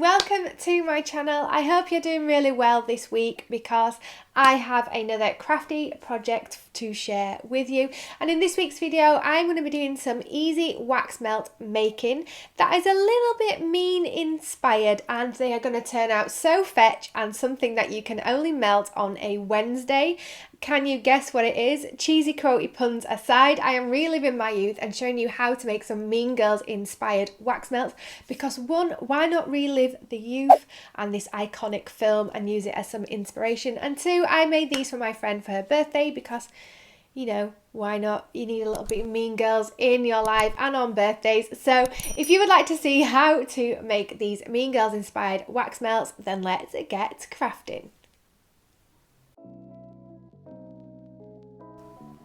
welcome to my channel. I hope you're doing really well this week because I have another crafty project to share with you, and in this week's video I'm going to be doing some easy wax melt making that is a little bit mean inspired, and they are going to turn out so fetch and something that you can only melt on a Wednesday. Can you guess what it is? Cheesy quotey puns aside, I am reliving my youth and showing you how to make some Mean Girls inspired wax melts because one, why not relive the youth and this iconic film and use it as some inspiration, and two, I made these for my friend for her birthday because, you know, why not? You need a little bit of Mean Girls in your life and on birthdays. So if you would like to see how to make these Mean Girls inspired wax melts, then let's get crafting.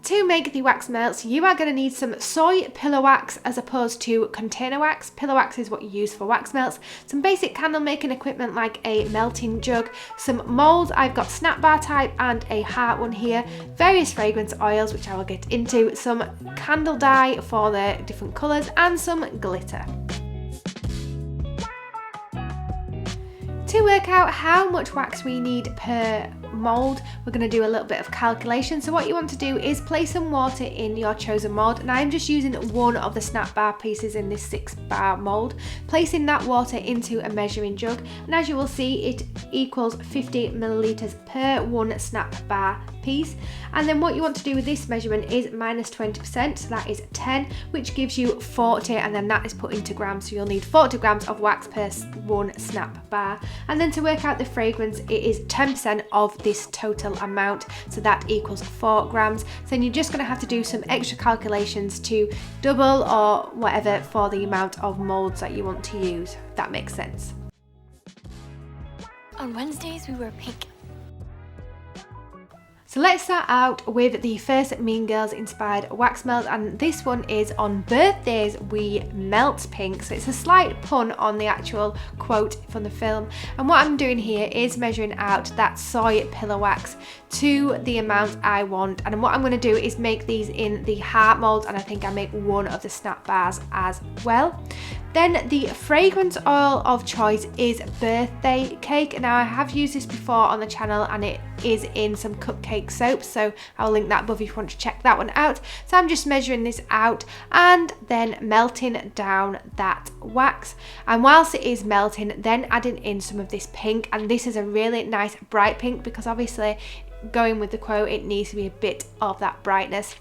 To make the wax melts, you are going to need some soy pillow wax as opposed to container wax. Pillow wax is what you use for wax melts. Some basic candle making equipment like a melting jug, some moulds, I've got snap bar type and a heart one here, various fragrance oils which I will get into, some candle dye for the different colours and some glitter. To work out how much wax we need per mould, we're going to do a little bit of calculation. So what you want to do is place some water in your chosen mould, and I'm just using one of the snap bar pieces in this 6-bar mould, placing that water into a measuring jug, and as you will see it equals 50 millilitres per one snap bar piece. And then what you want to do with this measurement is minus 20%, so that is 10, which gives you 40, and then that is put into grams, so you'll need 40 grams of wax per one snap bar. And then to work out the fragrance, it is 10% of this total amount, so that equals 4 grams. So then you're just going to have to do some extra calculations to double or whatever for the amount of moulds that you want to use, if that makes sense. On Wednesdays we wear pink. So let's start out with the first Mean Girls inspired wax melt, and this one is on birthdays we melt pink. So it's a slight pun on the actual quote from the film, and what I'm doing here is measuring out that soy pillow wax to the amount I want, and what I'm going to do is make these in the heart mold, and I think I make one of the snap bars as well. Then the fragrance oil of choice is birthday cake. Now I have used this before on the channel and it is in some cupcake soap, so I'll link that above if you want to check that one out. So I'm just measuring this out and then melting down that wax, and whilst it is melting then adding in some of this pink, and this is a really nice bright pink because obviously going with the quote it needs to be a bit of that brightness.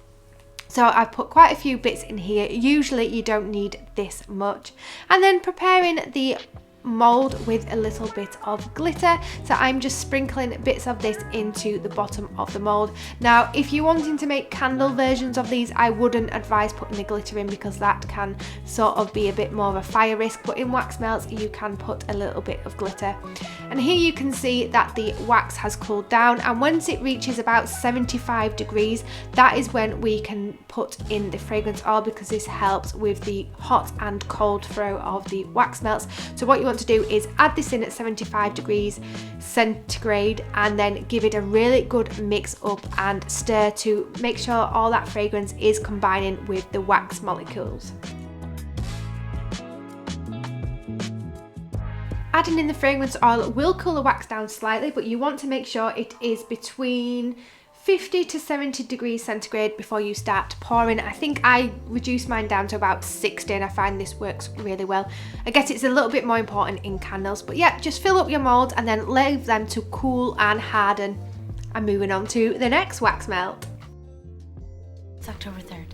So I've put quite a few bits in here. Usually you don't need this much. And then preparing the mould with a little bit of glitter, so I'm just sprinkling bits of this into the bottom of the mould. Now if you're wanting to make candle versions of these, I wouldn't advise putting the glitter in because that can sort of be a bit more of a fire risk, but in wax melts you can put a little bit of glitter. And here you can see that the wax has cooled down, and once it reaches about 75 degrees, that is when we can put in the fragrance oil, because this helps with the hot and cold flow of the wax melts. So what you want to do is add this in at 75 degrees centigrade and then give it a really good mix up and stir to make sure all that fragrance is combining with the wax molecules. Adding in the fragrance oil will cool the wax down slightly, but you want to make sure it is between 50 to 70 degrees centigrade before you start pouring. I think I reduced mine down to about 60 and I find this works really well. I guess it's a little bit more important in candles, but yeah, just fill up your moulds and then leave them to cool and harden. I'm moving on to the next wax melt. It's October 3rd.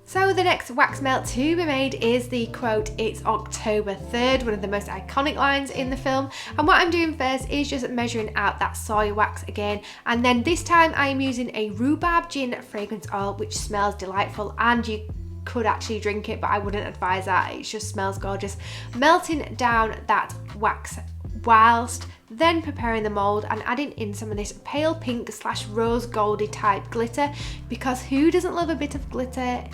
So the next wax melt to be made is the quote, "It's October 3rd, one of the most iconic lines in the film. And what I'm doing first is just measuring out that soy wax again, and then this time I am using a rhubarb gin fragrance oil which smells delightful, and you could actually drink it, but I wouldn't advise that. It just smells gorgeous. Melting down that wax whilst then preparing the mould and adding in some of this pale pink / rose goldy type glitter, because who doesn't love a bit of glitter?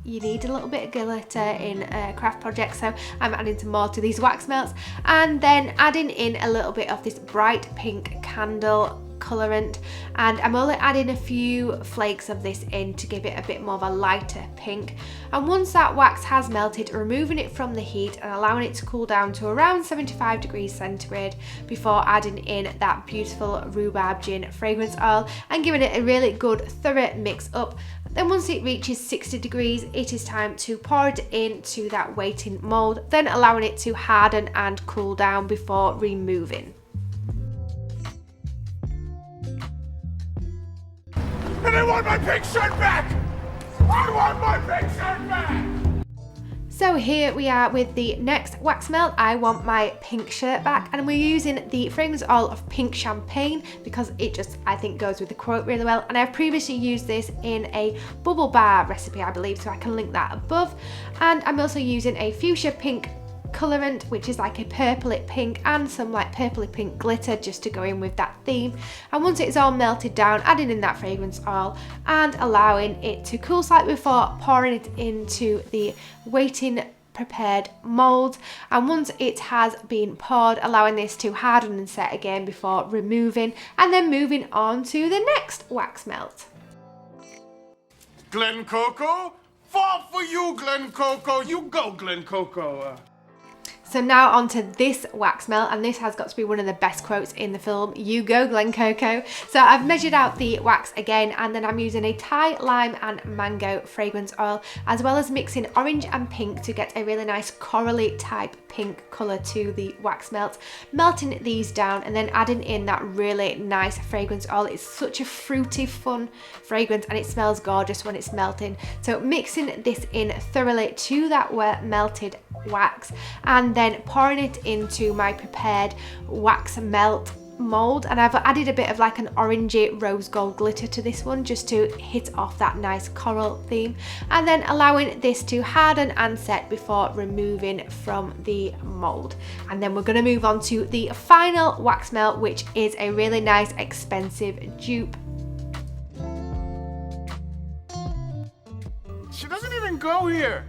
You need a little bit of glitter in a craft project, so I'm adding some more to these wax melts, and then adding in a little bit of this bright pink candle colorant, and I'm only adding a few flakes of this in to give it a bit more of a lighter pink. And once that wax has melted, removing it from the heat and allowing it to cool down to around 75 degrees centigrade before adding in that beautiful rhubarb gin fragrance oil and giving it a really good thorough mix up. Then once it reaches 60 degrees, it is time to pour it into that waiting mold, then allowing it to harden and cool down before removing. And I want my pink shirt back! I want my pink shirt back! So here we are with the next wax melt. I want my pink shirt back, and we're using the fragrance oil of pink champagne because it just, I think, goes with the quote really well. And I've previously used this in a bubble bar recipe, I believe, so I can link that above. And I'm also using a fuchsia pink colorant, which is like a purpley pink, and some like purpley pink glitter just to go in with that theme. And once it's all melted down, adding in that fragrance oil and allowing it to cool slightly before pouring it into the waiting prepared mold. And once it has been poured, allowing this to harden and set again before removing, and then moving on to the next wax melt. Glen Coco? Fall for you, Glen Coco! You go, Glen Coco! So now onto this wax melt, and this has got to be one of the best quotes in the film. You go, Glen Coco. So I've measured out the wax again, and then I'm using a Thai lime and mango fragrance oil, as well as mixing orange and pink to get a really nice corally type pink colour to the wax melt. Melting these down and then adding in that really nice fragrance oil. It's such a fruity, fun fragrance, and it smells gorgeous when it's melting. So mixing this in thoroughly to that melted wax, and then pouring it into my prepared wax melt mold. And I've added a bit of like an orangey rose gold glitter to this one just to hit off that nice coral theme, and then allowing this to harden and set before removing from the mold. And then we're going to move on to the final wax melt, which is a really nice expensive dupe. She doesn't even go here!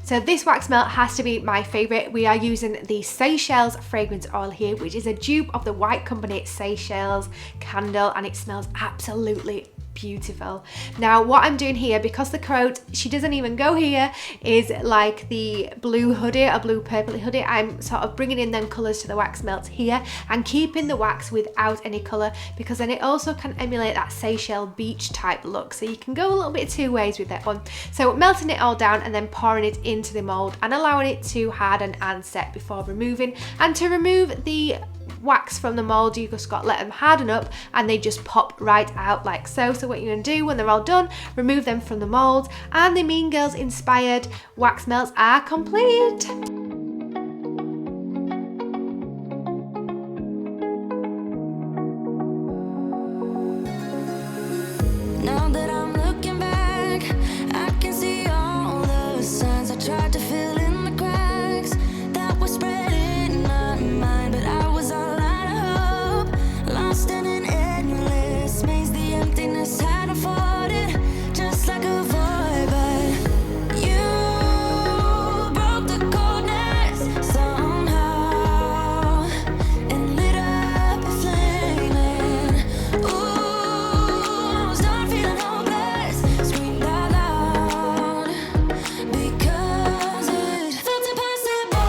So this wax melt has to be my favourite. We are using the Seychelles fragrance oil here, which is a dupe of the White Company Seychelles candle, and it smells absolutely beautiful. Now what I'm doing here, because the quote "she doesn't even go here" is like the blue hoodie or blue purpley hoodie, I'm sort of bringing in them colours to the wax melt here and keeping the wax without any colour, because then it also can emulate that Seychelles beach type look. So you can go a little bit two ways with that one. So melting it all down and then pouring it into the mould and allowing it to harden and set before removing. And to remove the wax from the mold, you just got to let them harden up and they just pop right out like so. So what you're going to do when they're all done, remove them from the mold, and the Mean Girls inspired wax melts are complete. Now that I'm looking back, I can see all the signs I tried to fill in the cracks that were spreading in my mind, but I was all out of hope, lost in an endless maze. The emptiness had unfolded just like a void, but you broke the coldness somehow and lit up a flame. And ooh, I was done feeling hopeless, screamed out loud because it felt impossible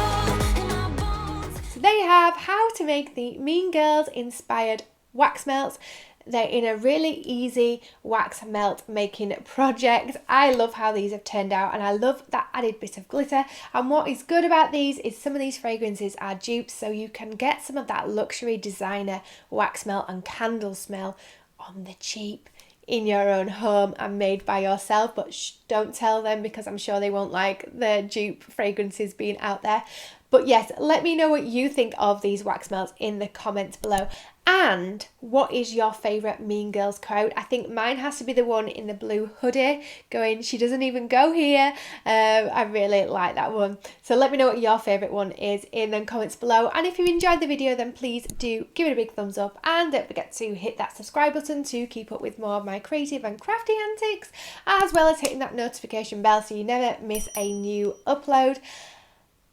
in my bones. So there you have how to make the Mean Girls inspired wax melts. They're in a really easy wax melt making project. I love how these have turned out, and I love that added bit of glitter. And what is good about these is some of these fragrances are dupes, so you can get some of that luxury designer wax melt and candle smell on the cheap in your own home and made by yourself. But don't tell them, because I'm sure they won't like the dupe fragrances being out there. But yes, let me know what you think of these wax melts in the comments below. And what is your favourite Mean Girls quote? I think mine has to be the one in the blue hoodie going, "She doesn't even go here." I really like that one. So let me know what your favourite one is in the comments below. And if you enjoyed the video, then please do give it a big thumbs up. And don't forget to hit that subscribe button to keep up with more of my creative and crafty antics, as well as hitting that notification bell so you never miss a new upload.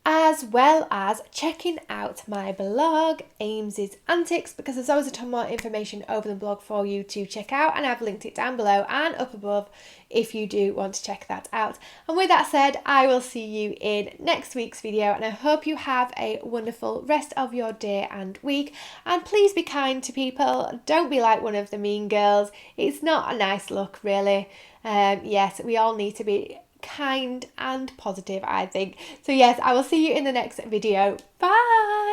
as well as checking out my blog, Ames's Antics, because there's always a ton more information over the blog for you to check out, and I've linked it down below and up above if you do want to check that out. And with that said, I will see you in next week's video, and I hope you have a wonderful rest of your day and week, and please be kind to people. Don't be like one of the mean girls. It's not a nice look, really. Yes, we all need to be kind and positive, I think. So yes, I will see you in the next video. Bye!